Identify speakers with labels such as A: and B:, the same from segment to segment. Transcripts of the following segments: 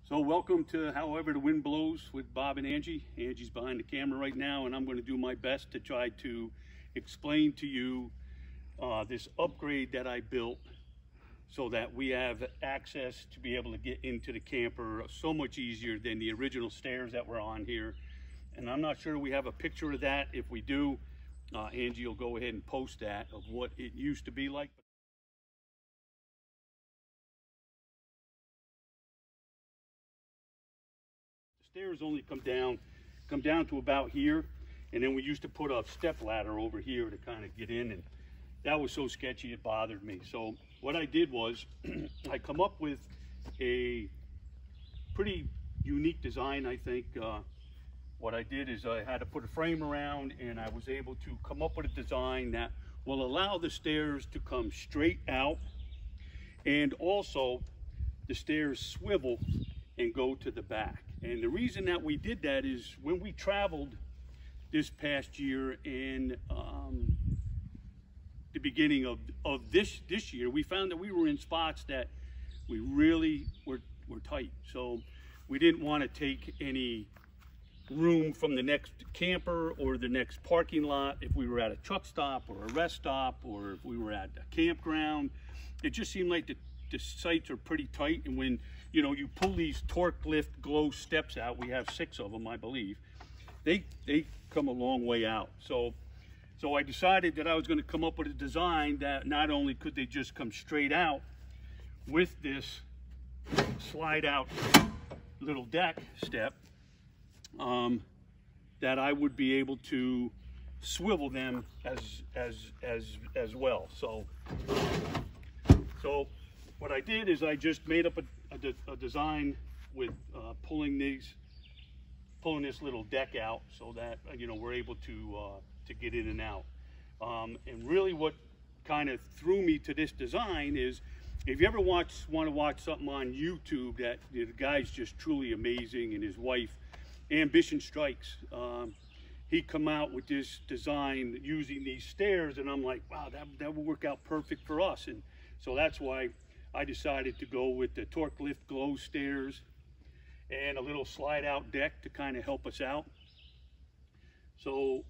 A: So welcome to However the Wind Blows with Bob and Angie. Angie's behind the camera right now, and I'm going to do my best to try to explain to you this upgrade that I built so that we have access to be able to get into the camper so much easier than the original stairs that were on here. And I'm not sure we have a picture of that. If we do, Angie will go ahead and post that of what it used to be like. Stairs only come down to about here, and then we used to put a step ladder over here to kind of get in, and that was so sketchy it bothered me. So what I did was I come up with a pretty unique design. I think what I did is I had to put a frame around, and I was able to come up with a design that will allow the stairs to come straight out, and also the stairs swivel and go to the back. And the reason that we did that is when we traveled this past year and the beginning of this year, we found that we were in spots that we really were tight. So we didn't want to take any room from the next camper or the next parking lot. If we were at a truck stop or a rest stop, or if we were at a campground, it just seemed like the sites are pretty tight. And when you pull these torque lift glow steps out, we have 6 of them, I believe, they come a long way out. So I decided that I was going to come up with a design that not only could they just come straight out with this slide out little deck step, that I would be able to swivel them as well. So what I did is I just made up a design with pulling this little deck out so that we're able to get in and out. And really, what kind of threw me to this design is, if you ever want to watch something on YouTube that the guy's just truly amazing, and his wife, Ambition Strikes, he come out with this design using these stairs, and I'm like, wow, that would work out perfect for us. And so that's why I decided to go with the torque lift glow stairs and a little slide out deck to kind of help us out. So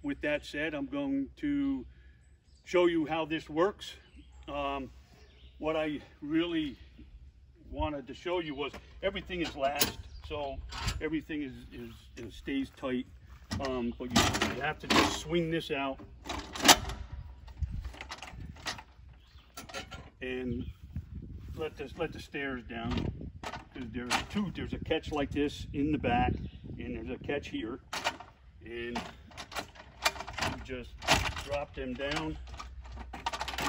A: with that said, I'm going to show you how this works. What I really wanted to show you was everything is latched, so everything stays tight, but you have to just swing this out and let the stairs down, because there's a catch like this in the back, and there's a catch here, and you just drop them down,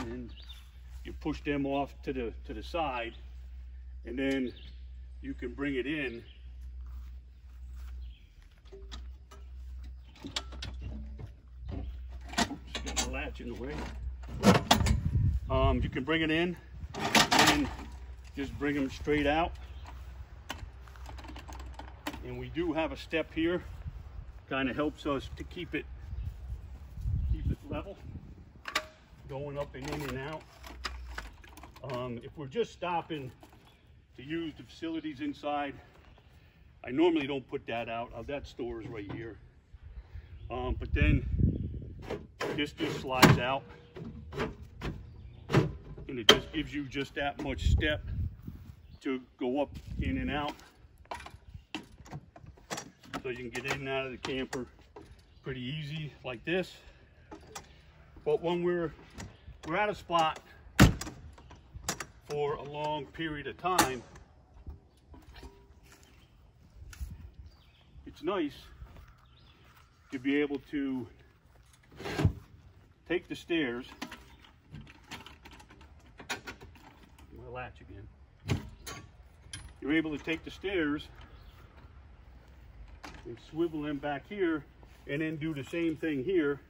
A: and you push them off to the side, and then you can bring it in. Oops, got the latch in the way. You can bring it in and just bring them straight out. And we do have a step here, kind of helps us to keep it level, going up and in and out. If we're just stopping to use the facilities inside, I normally don't put that out. That store is right here. But then this just slides out, and it just gives you just that much step to go up, in and out, so you can get in and out of the camper pretty easy like this. But when we're at a spot for a long period of time, it's nice to be able to take the stairs, my latch again, you're able to take the stairs and swivel them back here, and then do the same thing here.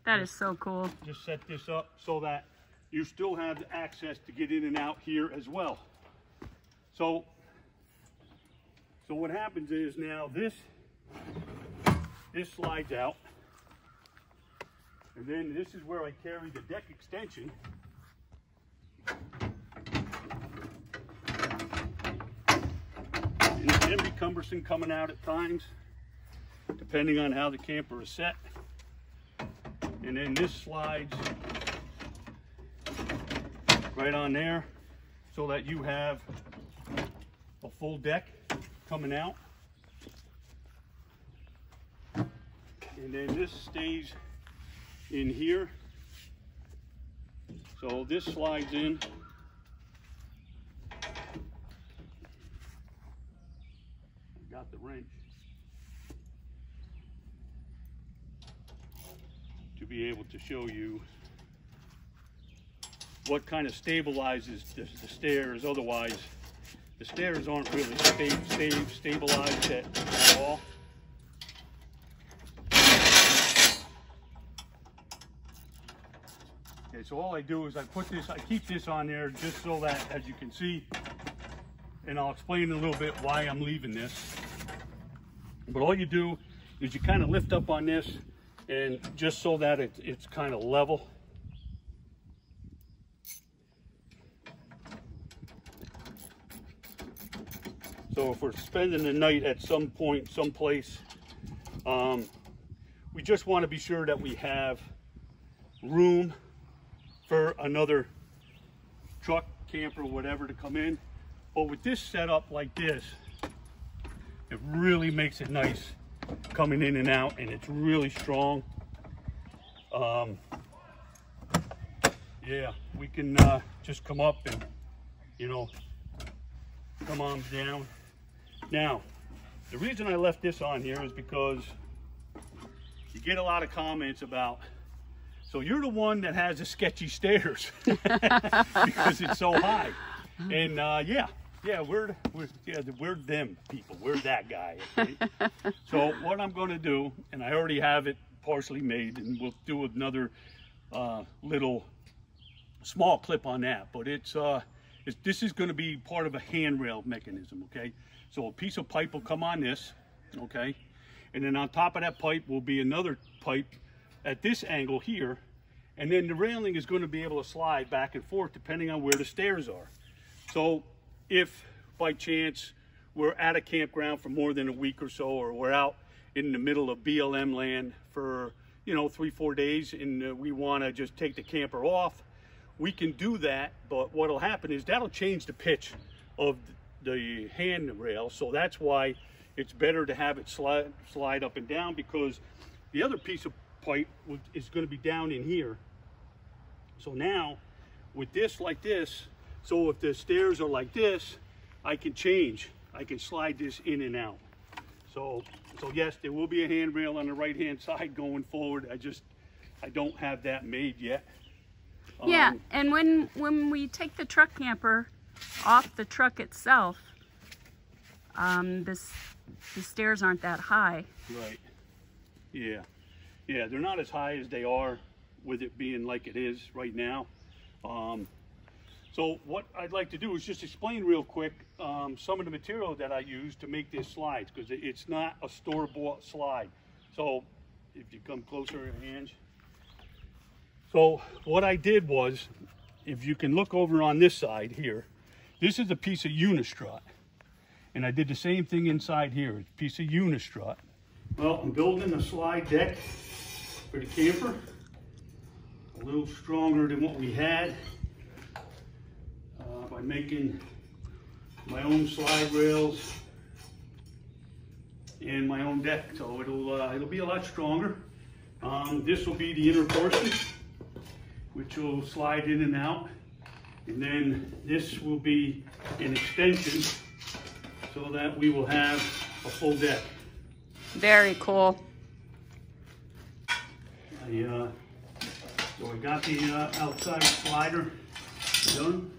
B: That is so cool.
A: Just set this up so that you still have access to get in and out here as well. So what happens is, now this slides out, And then this is where I carry the deck extension. And it can be cumbersome coming out at times, depending on how the camper is set. And then this slides right on there so that you have a full deck coming out. And then this stays in here. So this slides in. Got the wrench to be able to show you what kind of stabilizes the stairs. Otherwise, the stairs aren't really stabilized at all. Okay, so all I do is I keep this on there just so that, as you can see, and I'll explain a little bit why I'm leaving this. But all you do is you kind of lift up on this, and just so that it's kind of level. So if we're spending the night at some point, someplace, we just want to be sure that we have room for another truck, camper, whatever to come in. But with this setup like this, it really makes it nice coming in and out, and it's really strong. Yeah, we can just come up and, you know, come on down. Now, the reason I left this on here is because you get a lot of comments about, so you're the one that has the sketchy stairs because it's so high. And yeah, we're them people. We're that guy. Okay? So what I'm going to do, and I already have it partially made, and we'll do another little small clip on that. But this is going to be part of a handrail mechanism. Okay, so a piece of pipe will come on this. Okay, and then on top of that pipe will be another pipe at this angle here, and then the railing is going to be able to slide back and forth depending on where the stairs are. So if by chance we're at a campground for more than a week or so, or we're out in the middle of BLM land for, you know, 3-4 days, and we want to just take the camper off, we can do that. But what'll happen is that'll change the pitch of the handrail. So that's why it's better to have it slide up and down, because the other piece of pipe is going to be down in here. So now with this like this, so if the stairs are like this, I can slide this in and out. So yes, there will be a handrail on the right hand side going forward. I don't have that made yet.
B: Yeah, and when we take the truck camper off the truck itself, the stairs aren't that high.
A: Right. Yeah. Yeah, they're not as high as they are with it being like it is right now. So what I'd like to do is just explain real quick some of the material that I use to make this slide, because it's not a store-bought slide. So if you come closer, Ange. So what I did was, if you can look over on this side here, this is a piece of unistrut. And I did the same thing inside here, it's a piece of unistrut. Well, I'm building a slide deck for the camper, a little stronger than what we had, by making my own slide rails and my own deck. So it'll be a lot stronger. This will be the inner portion, which will slide in and out, and then this will be an extension so that we will have a full deck.
B: Very cool.
A: So I got the outside slider done.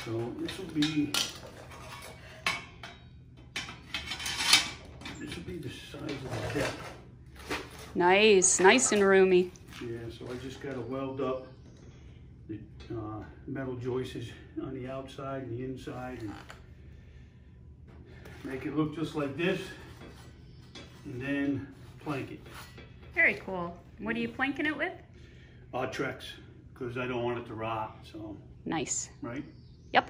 A: So this will be the size of the deck.
B: Nice and roomy.
A: Yeah, so I just got to weld up the metal joists on the outside and the inside, and make it look just like this, and then plank it.
B: Very cool. What are you planking it with?
A: Trex, because I don't want it to rot, so.
B: Nice.
A: Right?
B: Yep.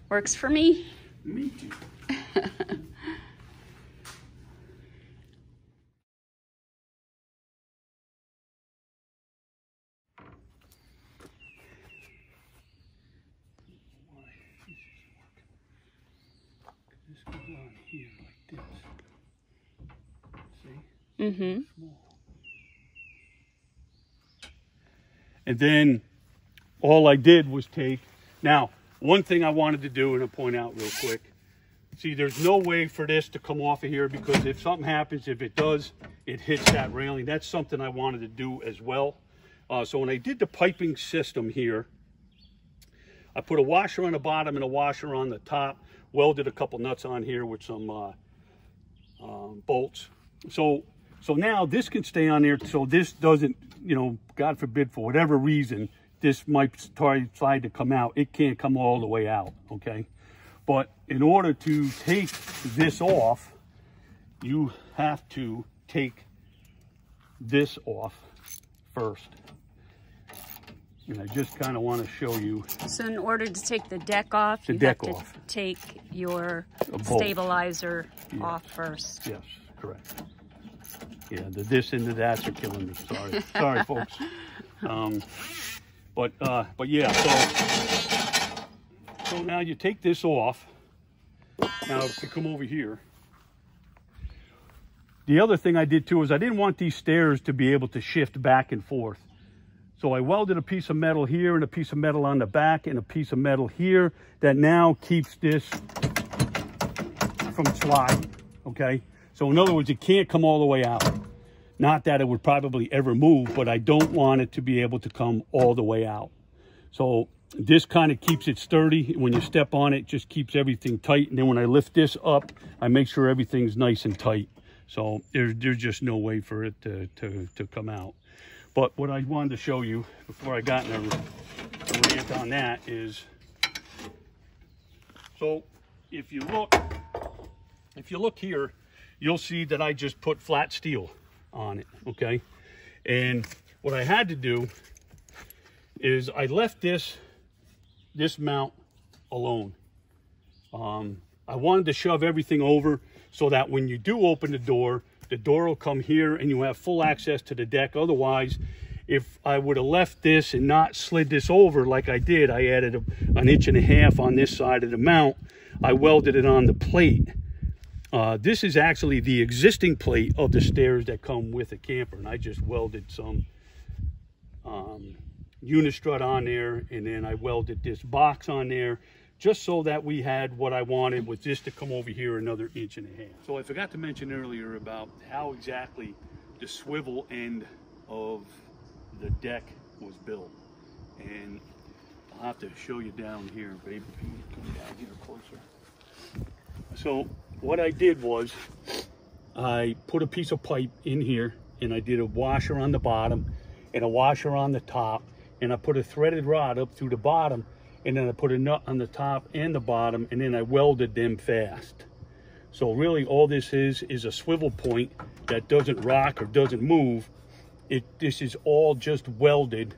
B: Works for me.
A: Me too. This goes on here like this. See?
B: Mm-hmm.
A: Small. And then all I did was take, now, one thing I wanted to do, and I'll point out real quick, see, there's no way for this to come off of here, because if something happens, if it does, it hits that railing. That's something I wanted to do as well. So when I did the piping system here, I put a washer on the bottom and a washer on the top, welded a couple nuts on here with some bolts. So now this can stay on there, so this doesn't, you know, God forbid, for whatever reason, this might try to come out. It can't come all the way out, okay? But in order to take this off, you have to take this off first. And I just kind of want to show you. So
B: in order to take the deck off, you have to take your stabilizer off first.
A: Yes, correct. Yeah, the this and the that's are killing me. Sorry, sorry, folks. But yeah, so now you take this off. Now if you come over here, the other thing I did too is I didn't want these stairs to be able to shift back and forth. So I welded a piece of metal here and a piece of metal on the back and a piece of metal here that now keeps this from sliding, okay? So in other words, it can't come all the way out. Not that it would probably ever move, but I don't want it to be able to come all the way out. So this kind of keeps it sturdy. When you step on it, just keeps everything tight. And then when I lift this up, I make sure everything's nice and tight. So there's just no way for it to come out. But what I wanted to show you before I got in a rant on that is, so if you look here, you'll see that I just put flat steel on it, okay? And what I had to do is I left this mount alone. I wanted to shove everything over so that when you do open the door will come here and you have full access to the deck. Otherwise, if I would have left this and not slid this over like I did, I added an 1.5 inches on this side of the mount. I welded it on the plate. This is actually the existing plate of the stairs that come with a camper, and I just welded some unistrut on there, and then I welded this box on there just so that we had what I wanted, was this to come over here another 1.5 inches. So I forgot to mention earlier about how exactly the swivel end of the deck was built, and I'll have to show you down here, baby. Come down here closer. So what I did was I put a piece of pipe in here, and I did a washer on the bottom and a washer on the top, and I put a threaded rod up through the bottom, and then I put a nut on the top and the bottom, and then I welded them fast. So really all this is a swivel point that doesn't rock or doesn't move. This is all just welded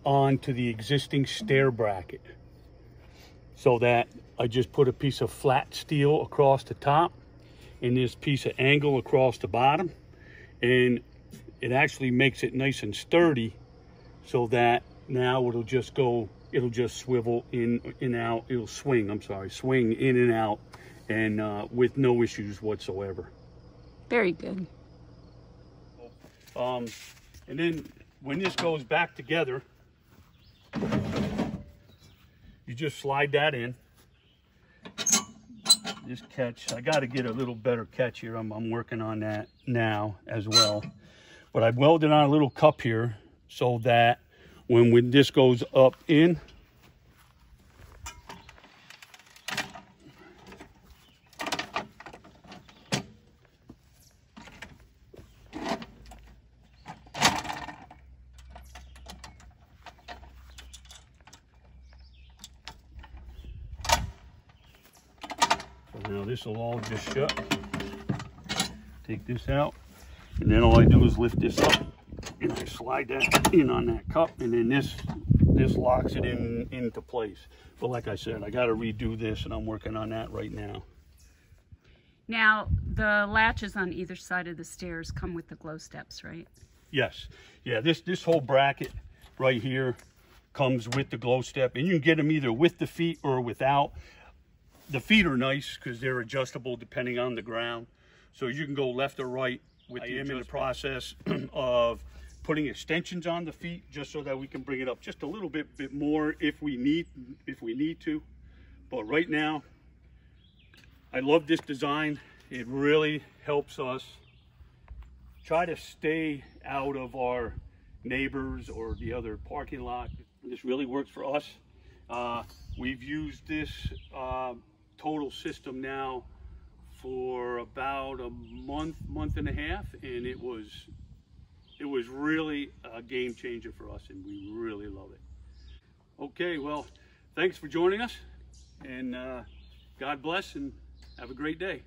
A: onto the existing stair bracket, so that I just put a piece of flat steel across the top and this piece of angle across the bottom, and it actually makes it nice and sturdy, so that now it'll just swivel in and out. It'll swing, swing in and out, and with no issues whatsoever.
B: Very good.
A: And then when this goes back together, you just slide that in. This catch, I got to get a little better catch here. I'm working on that now as well. But I welded on a little cup here so that when this goes up in, now this will all just shut. Take this out, and then all I do is lift this up and I slide that in on that cup, and then this locks it into place. But like I said, I got to redo this, and I'm working on that right now.
B: Now, the latches on either side of the stairs come with the glow steps, right?
A: Yes. Yeah, this whole bracket right here comes with the glow step, and you can get them either with the feet or without. The feet are nice because they're adjustable depending on the ground, so you can go left or right. I am in the process of putting extensions on the feet just so that we can bring it up just a little bit more if we need to. But right now, I love this design. It really helps us try to stay out of our neighbors or the other parking lot. This really works for us. We've used this total system now for about a month and a half, and it was really a game changer for us, and we really love it. Okay, well, thanks for joining us, and God bless, and have a great day.